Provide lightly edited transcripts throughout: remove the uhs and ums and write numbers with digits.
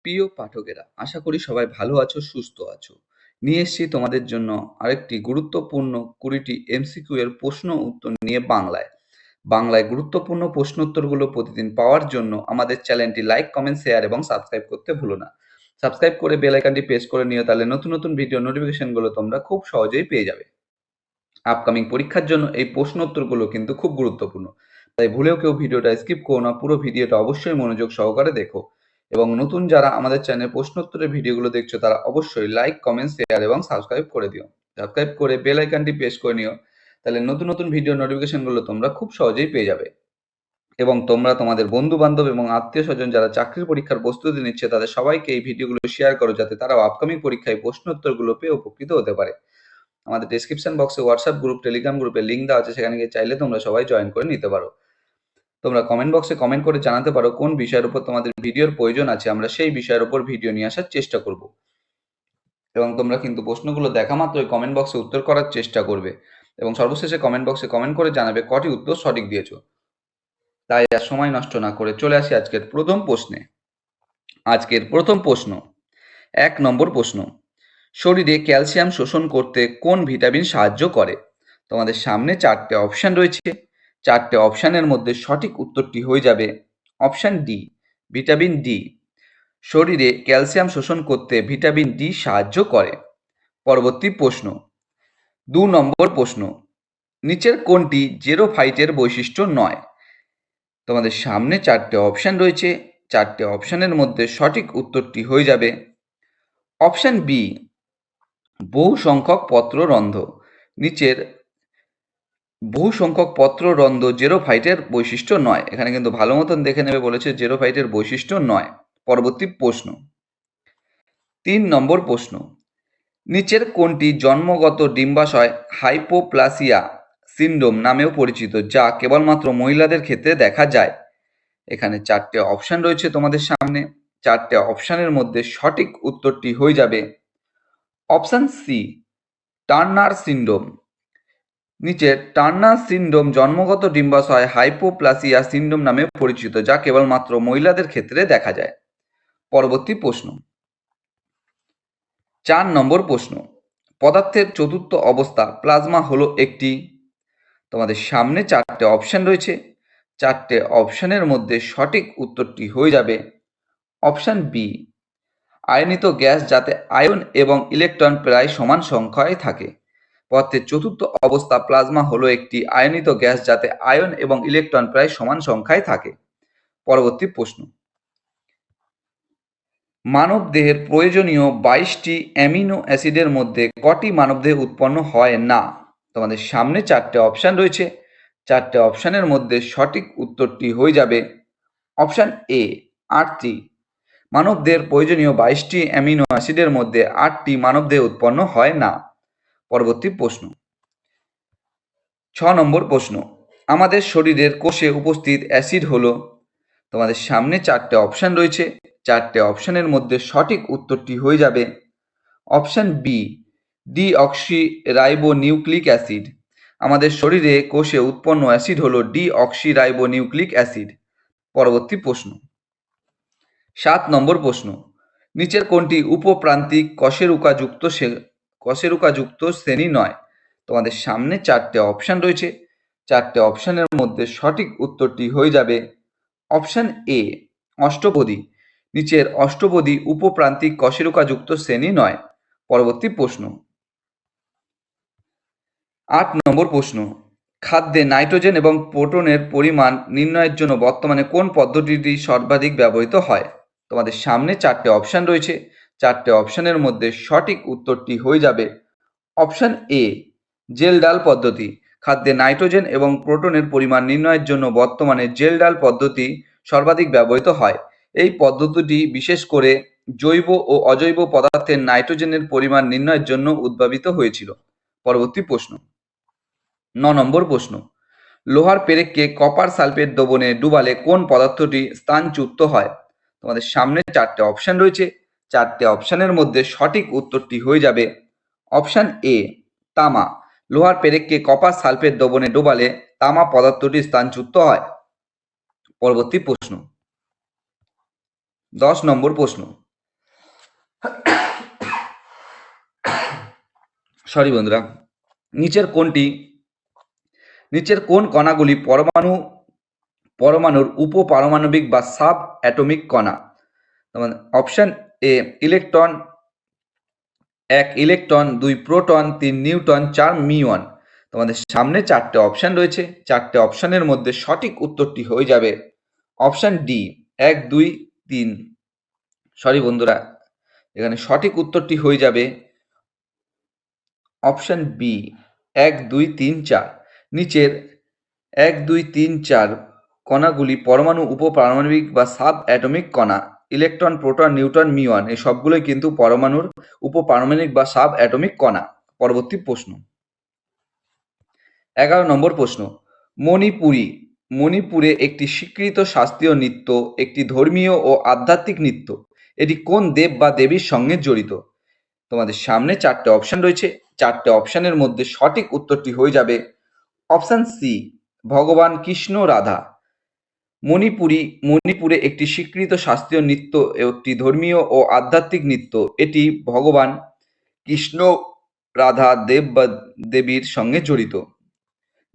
প্রিয় পাঠকেরা, আশা করি সবাই ভালো আছো, সুস্থ আছো। নিয়ে এসেছি তোমাদের জন্য আরেকটি গুরুত্বপূর্ণ 20টি এমসিকিউ এর প্রশ্ন উত্তর নিয়ে বাংলায় গুরুত্বপূর্ণ প্রশ্নোত্তরগুলো প্রতিদিন পাওয়ার জন্য আমাদের চ্যানেলটি লাইক, কমেন্ট, শেয়ার এবং সাবস্ক্রাইব করতে ভুলো না। সাবস্ক্রাইব করে বেল আইকনটি প্রেস করে নিও, তাহলে নতুন নতুন ভিডিও নোটিফিকেশনগুলো তোমরা খুব সহজেই পেয়ে যাবে। আপকামিং পরীক্ষার জন্য এই প্রশ্ন উত্তরগুলো কিন্তু খুব গুরুত্বপূর্ণ, তাই ভুলেও কেউ ভিডিওটা স্কিপ করো না, পুরো ভিডিওটা অবশ্যই মনোযোগ সহকারে দেখো। এবং নতুন যারা আমাদের চ্যানেলে প্রশ্ন উত্তরের ভিডিওগুলো দেখছো তারা অবশ্যই লাইক, কমেন্ট, শেয়ার এবং সাবস্ক্রাইব করে দিও। সাবস্ক্রাইব করে বেল আইকনটি প্রেস করে নিও, তাহলে নতুন নতুন ভিডিও নোটিফিকেশনগুলো তোমরা খুব সহজেই পেয়ে যাবে। এবং তোমরা তোমাদের বন্ধু বান্ধব এবং আত্মীয় স্বজন যারা চাকরির পরীক্ষার প্রস্তুতি নিচ্ছে তাদের সবাইকে এই ভিডিওগুলো শেয়ার করো, যাতে তারাও আপকামিং পরীক্ষায় প্রশ্ন উত্তরগুলো পেয়ে উপকৃত হতে পারে। আমাদের ডেসক্রিপশন বক্সে হোয়াটসঅ্যাপ গ্রুপ, টেলিগ্রাম গ্রুপের লিঙ্ক দেওয়া আছে, সেখানে গিয়ে চাইলে তোমরা সবাই জয়েন করে নিতে পারো। তোমরা কমেন্ট বক্সে কমেন্ট করে জানাতে পারো কোন বিষয়ের উপর তোমাদের ভিডিওর প্রয়োজন আছে, আমরা সেই বিষয়ের উপর ভিডিও নিয়ে আসার চেষ্টা করব। এবং তোমরা কিন্তু প্রশ্নগুলো দেখা মাত্রই কমেন্ট বক্সে উত্তর করার চেষ্টা করবে এবং সর্বশেষে কমেন্ট বক্সে কমেন্ট করে জানাবে কটি উত্তর সঠিক দিয়েছো। তাই আর সময় নষ্ট না করে চলে আসি আজকের প্রথম প্রশ্নে। আজকের প্রথম প্রশ্ন, 1 নম্বর প্রশ্ন, শরীরে ক্যালসিয়াম শোষণ করতে কোন ভিটামিন সাহায্য করে? তোমাদের সামনে 4টে অপশন রয়েছে। 4টে অপশনের মধ্যে সঠিক উত্তরটি হয়ে যাবে অপশন ডি, ভিটামিন ডি। শরীরে ক্যালসিয়াম শোষণ করতে ভিটামিন ডি সাহায্য করে। পরবর্তী প্রশ্ন, 2 নম্বর প্রশ্ন, নিচের কোনটি জেরোফাইটের বৈশিষ্ট্য নয়? তোমাদের সামনে 4টে অপশন রয়েছে। 4টে অপশনের মধ্যে সঠিক উত্তরটি হয়ে যাবে অপশন বি, বহু সংখ্যক পত্ররন্ধ্র। নিচের বহু সংখ্যক পত্ররন্ধ্র জেরোফাইটের বৈশিষ্ট্য নয়। এখানে কিন্তু ভালো মতন দেখে নেবে, বলেছে জেরোফাইটের বৈশিষ্ট্য নয়। পরবর্তী প্রশ্ন, 3 নম্বর প্রশ্ন, নিচের কোনটি জন্মগত ডিম্বাশয় হাইপোপ্লাসিয়া সিন্ড্রোম নামেও পরিচিত, যা কেবলমাত্র মহিলাদের ক্ষেত্রে দেখা যায়? এখানে 4টে অপশন রয়েছে তোমাদের সামনে। 4টে অপশনের মধ্যে সঠিক উত্তরটি হয়ে যাবে অপশন সি, টার্নার সিন্ড্রোম। নিচের টার্নার সিন্ড্রোম জন্মগত ডিম্বাশয় হাইপোপ্লাসিয়া সিন্ড্রোম নামে পরিচিত, যা কেবলমাত্র মহিলাদের ক্ষেত্রে দেখা যায়। পরবর্তী প্রশ্ন, 4 নম্বর প্রশ্ন, পদার্থের চতুর্থ অবস্থা প্লাজমা হলো একটি। তোমাদের সামনে 4টে অপশন রয়েছে। 4টে অপশনের মধ্যে সঠিক উত্তরটি হয়ে যাবে অপশন বি, আয়নিত গ্যাস যাতে আয়ন এবং ইলেকট্রন প্রায় সমান সংখ্যায় থাকে। পদার্থের চতুর্থ অবস্থা প্লাজমা হলো একটি আয়নিত গ্যাস যাতে আয়ন এবং ইলেকট্রন প্রায় সমান সংখ্যায় থাকে। পরবর্তী প্রশ্ন, মানব দেহের প্রয়োজনীয় 22টি অ্যামিনো অ্যাসিডের মধ্যে কটি মানবদেহে উৎপন্ন হয় না? তোমাদের সামনে 4টে অপশন রয়েছে। 4টে অপশনের মধ্যে সঠিক উত্তরটি হয়ে যাবে অপশন এ, 8টি। মানবদেহের প্রয়োজনীয় 22টি অ্যামিনো অ্যাসিডের মধ্যে 8টি মানবদেহে উৎপন্ন হয় না। পরবর্তী প্রশ্ন, 6 নম্বর প্রশ্ন, আমাদের শরীরের কোষে উপস্থিত অ্যাসিড হলো। তোমাদের সামনে 4টে অপশন রয়েছে। 4টে অপশনের মধ্যে সঠিক উত্তরটি হয়ে যাবে option B, deoxyribonucleic acid. আমাদের শরীরে কোষে উৎপন্ন অ্যাসিড হলো ডিঅক্সি রাইবো নিউক্লিক অ্যাসিড। পরবর্তী প্রশ্ন, 7 নম্বর প্রশ্ন, নিচের কোনটি উপপ্রান্তিক কশেরুকাযুক্ত শ্রেণী নয়? তোমাদের সামনে 4টে অপশন রয়েছে। 4টে অপশনের মধ্যে সঠিক উত্তরটি হয়ে যাবে অপশন এ, অষ্টপদী। নিচের অষ্টপদী উপপ্রান্তিক কশেরুকাযুক্ত শ্রেণী নয়। পরবর্তী প্রশ্ন, 8 নম্বর প্রশ্ন, খাদ্যে নাইট্রোজেন এবং প্রোটনের পরিমাণ নির্ণয়ের জন্য বর্তমানে কোন পদ্ধতিটি সর্বাধিক ব্যবহৃত হয়? তোমাদের সামনে 4টে অপশন রয়েছে। 4টে অপশনের মধ্যে সঠিক উত্তরটি হয়ে যাবে অপশন এ, জেল ডাল পদ্ধতি। খাদ্যে নাইট্রোজেন এবং প্রোটনের পরিমাণ নির্ণয়ের জন্য বর্তমানে জেল ডাল পদ্ধতি সর্বাধিক ব্যবহৃত হয়। এই পদ্ধতিটি বিশেষ করে জৈব ও অজৈব পদার্থের নাইট্রোজেনের পরিমাণ নির্ণয়ের জন্য উদ্ভাবিত হয়েছিল। পরবর্তী প্রশ্ন, 9 নম্বর প্রশ্ন, লোহার পেরেককে কপার সালফেট দ্রবণে ডুবালে কোন পদার্থটি স্থানচ্যুত হয়? তোমাদের সামনে 4টে অপশন রয়েছে। 4টে অপশনের মধ্যে সঠিক উত্তরটি হয়ে যাবে অপশন এ, তামা। লোহার পেরেককে কপার সালফেট দ্রবণে ডোবালে তামা পদার্থটি স্থানচ্যুত হয়। পরবর্তী প্রশ্ন, 10 নম্বর প্রশ্ন, সরি বন্ধুরা, নিচের কোনটি নিচের কোন কণাগুলি পরমাণুর উপপারমাণবিক বা সাব অ্যাটমিক কণা? Option A electron, 1 electron, 2 proton, 3 neutron, 4 muon. তোমাদের সামনে 4টে অপশন রয়েছে। 4টে অপশনের মধ্যে সঠিক উত্তরটি হয়ে যাবে অপশন ডি, 1, 2, 3। সরি বন্ধুরা, এখানে সঠিক উত্তরটি হয়ে যাবে অপশন বি, 1, 2, 3, 4। নিচের 1, 2, 3, 4 কণাগুলি পরমাণু উপপারমাণবিক বা সাব অ্যাটমিক কণা। ইলেকট্রন, প্রোটন, নিউট্রন, মিউন এই সবগুলোই কিন্তু পরমাণুর উপপারমাণবিক বা সাব অ্যাটমিক কণা। পরবর্তী প্রশ্ন, 11 নম্বর প্রশ্ন, মণিপুরে একটি স্বীকৃত শাস্ত্রীয় নৃত্য, একটি ধর্মীয় ও আধ্যাত্মিক নৃত্য। এটি কোন দেব বা দেবীর সঙ্গে জড়িত? তোমাদের সামনে 4টে অপশন রয়েছে। 4টে অপশনের মধ্যে সঠিক উত্তরটি হয়ে যাবে অপশন সি, ভগবান কৃষ্ণ রাধা। মণিপুরে একটি স্বীকৃত শাস্ত্রীয় নৃত্য, একটি ধর্মীয় ও আধ্যাত্মিক নৃত্য। এটি ভগবান কৃষ্ণ রাধা দেব বা দেবীর সঙ্গে জড়িত,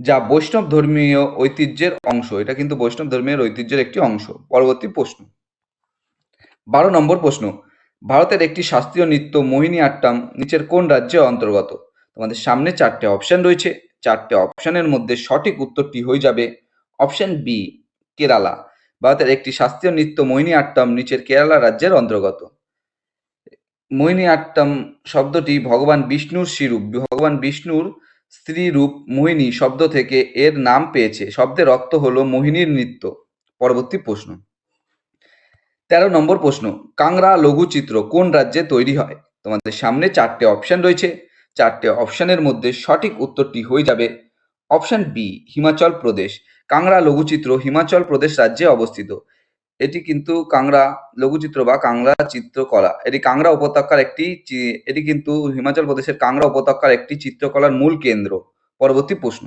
যা বৈষ্ণব ধর্মীয় ঐতিহ্যের অংশ। এটা কিন্তু বৈষ্ণব ধর্মের ঐতিহ্যের একটি অংশ। পরবর্তী প্রশ্ন, 12 নম্বর প্রশ্ন, ভারতের একটি শাস্ত্রীয় নৃত্য মোহিনী আট্টাম নিচের কোন রাজ্যের অন্তর্গত? তোমাদের সামনে 4টে অপশন রয়েছে। 4টে অপশনের মধ্যে সঠিক উত্তরটি হয়ে যাবে অপশন বি, কেরালা। ভারতের একটি শাস্ত্রীয় নৃত্য মোহিনী আট্টাম নিচের কেরালা রাজ্যের অন্তর্গত। মোহিনী আট্টাম শব্দটি ভগবান বিষ্ণুর শ্রীরূপ। ভগবান বিষ্ণুর স্ত্রীরূপ মোহিনী শব্দ থেকে এর নাম পেয়েছে। শব্দের অর্থ হলো মোহিনীর নৃত্য। পরবর্তী প্রশ্ন, 13 নম্বর প্রশ্ন, কাংড়া লঘুচিত্র কোন রাজ্যে তৈরি হয়? তোমাদের সামনে 4টে অপশন রয়েছে। 4টে অপশনের মধ্যে সঠিক উত্তরটি হয়ে যাবে অপশন বি, হিমাচল প্রদেশ। কাংড়া লঘুচিত্র হিমাচল প্রদেশ রাজ্যে অবস্থিত। এটি কিন্তু কাংড়া লঘুচিত্র বা কাংড়া চিত্রকলা, এটি কিন্তু হিমাচল প্রদেশের কাংড়া উপত্যকার একটি চিত্রকলার মূল কেন্দ্র। পরবর্তী প্রশ্ন,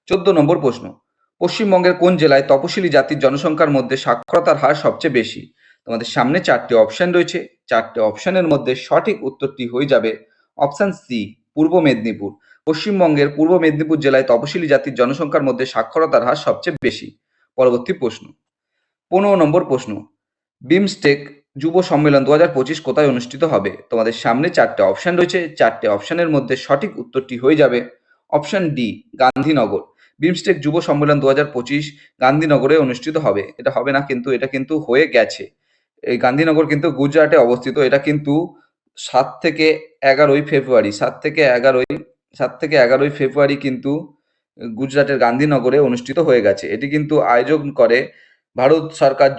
14 নম্বর প্রশ্ন, পশ্চিমবঙ্গের কোন জেলায় তপশিলি জাতির জনসংখ্যার মধ্যে সাক্ষরতার হার সবচেয়ে বেশি? তোমাদের সামনে 4টে অপশন রয়েছে। 4টে অপশনের মধ্যে সঠিক উত্তরটি হয়ে যাবে অপশন সি, পূর্ব মেদিনীপুর। পশ্চিমবঙ্গের পূর্ব মেদিনীপুর জেলায় তপশিলি জাতির জনসংখ্যার মধ্যে সাক্ষরতার হার সবচেয়ে বেশি। পরবর্তী প্রশ্ন, 15 নম্বর প্রশ্ন, বিমস্টেক যুব সম্মেলন 2025 কোথায় অনুষ্ঠিত হবে? তোমাদের সামনে 4টে অপশন রয়েছে। 4টে অপশনের মধ্যে সঠিক উত্তরটি হয়ে যাবে অপশন ডি, গান্ধীনগর। বিমস্টেক যুব সম্মেলন 2025 গান্ধীনগরে অনুষ্ঠিত হবে। এটা হবে না কিন্তু, এটা কিন্তু হয়ে গেছে। এই গান্ধীনগর কিন্তু গুজরাটে অবস্থিত। এটা কিন্তু 7 থেকে 11ই ফেব্রুয়ারি 7 থেকে 11ই ফেব্রুয়ারি কিন্তু গুজরাটের গান্ধীনগরে অনুষ্ঠিত হয়ে গেছে। এটি কিন্তু আয়োজন করে ভারত সরকার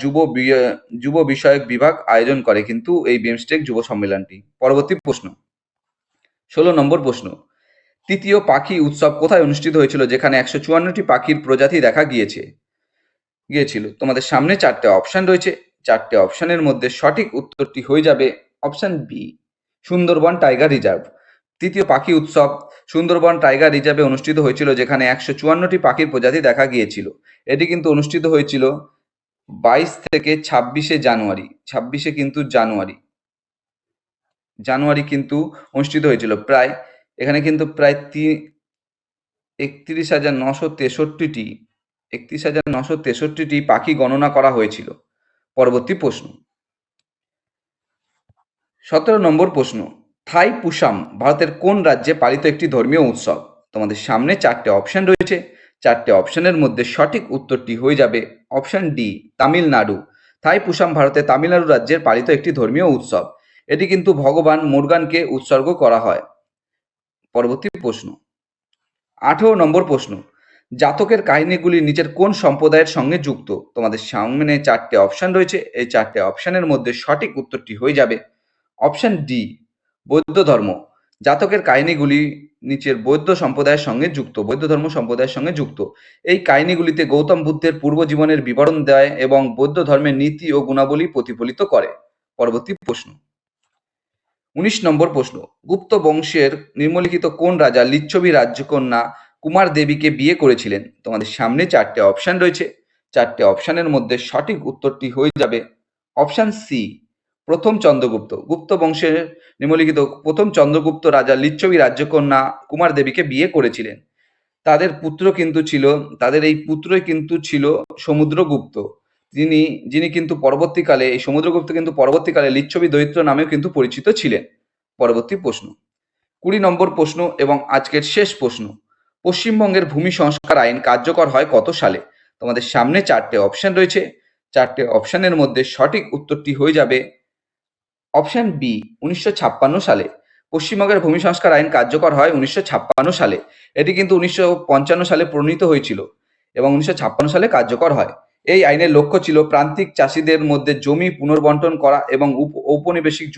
যুব বিষয়ক বিভাগ আয়োজন করে কিন্তু এই বিমস্টেক যুব সম্মেলনটি। পরবর্তী প্রশ্ন, 16 নম্বর প্রশ্ন, তৃতীয় পাখি উৎসব কোথায় অনুষ্ঠিত হয়েছিল যেখানে 154টি পাখির প্রজাতি দেখা গিয়েছিল? তোমাদের সামনে 4টে অপশন রয়েছে। 4টে অপশনের মধ্যে সঠিক উত্তরটি হয়ে যাবে option B, Sundarban tiger reserve. তৃতীয় পাখি উৎসব সুন্দরবন টাইগার রিজার্ভে অনুষ্ঠিত হয়েছিল যেখানে 154টি পাখির প্রজাতি দেখা গিয়েছিল। এটি কিন্তু অনুষ্ঠিত হয়েছিল 22 থেকে 26শে জানুয়ারি। 26শে কিন্তু জানুয়ারি কিন্তু অনুষ্ঠিত হয়েছিল। প্রায় এখানে কিন্তু প্রায় 31,963টি পাখি গণনা করা হয়েছিল। পরবর্তী প্রশ্ন, 17 নম্বর প্রশ্ন, থাই পুসাম ভারতের কোন রাজ্যে পালিত একটি ধর্মীয় উৎসব? তোমাদের সামনে 4টে অপশন রয়েছে। 4টে অপশনের মধ্যে সঠিক উত্তরটি হয়ে যাবে অপশন ডি, তামিলনাড়ু। থাই পুসাম ভারতের তামিলনাড়ু রাজ্যের পালিত একটি ধর্মীয় উৎসব। এটি কিন্তু ভগবান মুরগানকে উৎসর্গ করা হয়। পরবর্তী প্রশ্ন, 18 নম্বর প্রশ্ন, জাতকের কাহিনীগুলি নিচের কোন সম্প্রদায়ের সঙ্গে যুক্ত? তোমাদের সামনে 4টে অপশন রয়েছে। এই 4টে অপশনের মধ্যে সঠিক উত্তরটি হয়ে যাবে অপশন ডি, বৌদ্ধ ধর্ম। জাতকের কাহিনীগুলি নিচের বৌদ্ধ ধর্ম সম্প্রদায়ের সঙ্গে যুক্ত। এই কাহিনীগুলিতে গৌতম বুদ্ধের পূর্ব জীবনের বিবরণ দেয় এবং বৌদ্ধ ধর্মের নীতি ও গুণাবলী প্রতিফলিত করে। পরবর্তী প্রশ্ন, 19 নম্বর প্রশ্ন, গুপ্ত বংশের নিম্নলিখিত কোন রাজা লিচ্ছবি রাজকন্যা কুমার দেবীকে বিয়ে করেছিলেন? তোমাদের সামনে 4টে অপশন রয়েছে। 4টে অপশনের মধ্যে সঠিক উত্তরটি হয়ে যাবে অপশন সি, প্রথম চন্দ্রগুপ্ত গুপ্ত বংশের নিম্নলিখিত প্রথম চন্দ্রগুপ্ত রাজা লিচ্ছবি রাজ্যকন্যা কুমার দেবীকে বিয়ে করেছিলেন। তাদের পুত্র কিন্তু ছিল তাদের এই পুত্রই কিন্তু ছিল সমুদ্রগুপ্ত, যিনি কিন্তু পরবর্তীকালে এই সমুদ্রগুপ্ত কিন্তু পরবর্তীকালে লিচ্ছবি দৈত্য নামেও কিন্তু পরিচিত ছিলেন। পরবর্তী প্রশ্ন 20 নম্বর প্রশ্ন এবং আজকের শেষ প্রশ্ন, পশ্চিমবঙ্গের ভূমি সংস্কার আইন কার্যকর হয় কত সালে? তোমাদের সামনে 4টে অপশন রয়েছে, 4টে অপশনের মধ্যে সঠিক উত্তরটি হয়ে যাবে অপশন বি 1956 সালে। পশ্চিমবঙ্গের ভূমি সংস্কার আইন কার্যকর হয় 1956 সালে। এটি কিন্তু 1955 সালে প্রণীত হয়েছিল এবং 1956 সালে কার্যকর হয়। এই আইনের লক্ষ্য ছিল প্রান্তিক চাষিদের মধ্যে জমি পুনর্বন্টন করা এবং ঔপনিবেশিক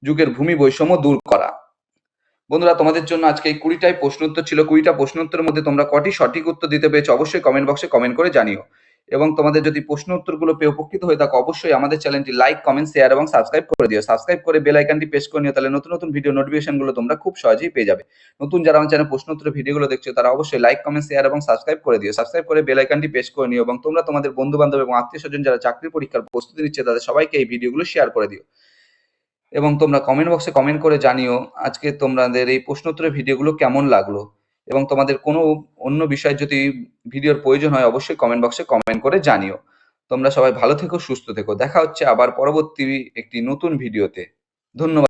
যুগের ভূমি বৈষম্য দূর করা। বন্ধুরা, তোমাদের জন্য আজকে এই 20টাই প্রশ্ন উত্তর ছিল। 20টা প্রশ্ন উত্তরের মধ্যে তোমরা কটি সঠিক উত্তর দিতে পেরেছো অবশ্যই কমেন্ট বক্সে কমেন্ট করে জানিও। এবং তোমাদের যদি প্রশ্ন উত্তরগুলো পেয়ে উপকৃত হয়ে থাকো অবশ্যই আমাদের চ্যানেলটি লাইক, কমেন্ট, শেয়ার এবং সাবস্ক্রাইব করে দিও। সাবস্ক্রাইব করে বেল আইকনটি প্রেস করে নিও, তাহলে নতুন নতুন ভিডিও নোটিফিকেশনগুলো তোমরা খুব সহজেই পেয়ে যাবে। নতুন যারা আমার চ্যানেলে প্রশ্ন উত্তরের ভিডিওগুলো দেখছো তারা অবশ্যই লাইক, কমেন্ট, শেয়ার এবং সাবস্ক্রাইব করে দিও। সাবস্ক্রাইব করে বেল আইকনটি প্রেস করে নিও এবং তোমরা তোমাদের বন্ধু বান্ধব এবং আত্মীয় স্বজন যারা চাকরির পরীক্ষার প্রস্তুতি নিচ্ছে তাদের সবাইকে এই ভিডিওগুলো শেয়ার করে দিও। এবং তোমরা কমেন্ট বক্সে কমেন্ট করে জানিও আজকে তোমাদের এই প্রশ্ন উত্তরের ভিডিওগুলো কেমন লাগলো। এবং তোমাদের কোনো অন্য বিষয় যদি ভিডিওর প্রয়োজন হয় অবশ্যই কমেন্ট বক্সে কমেন্ট করে জানিও। তোমরা সবাই ভালো থেকো, সুস্থ থেকো। দেখা হচ্ছে আবার পরবর্তী একটি নতুন ভিডিওতে। ধন্যবাদ।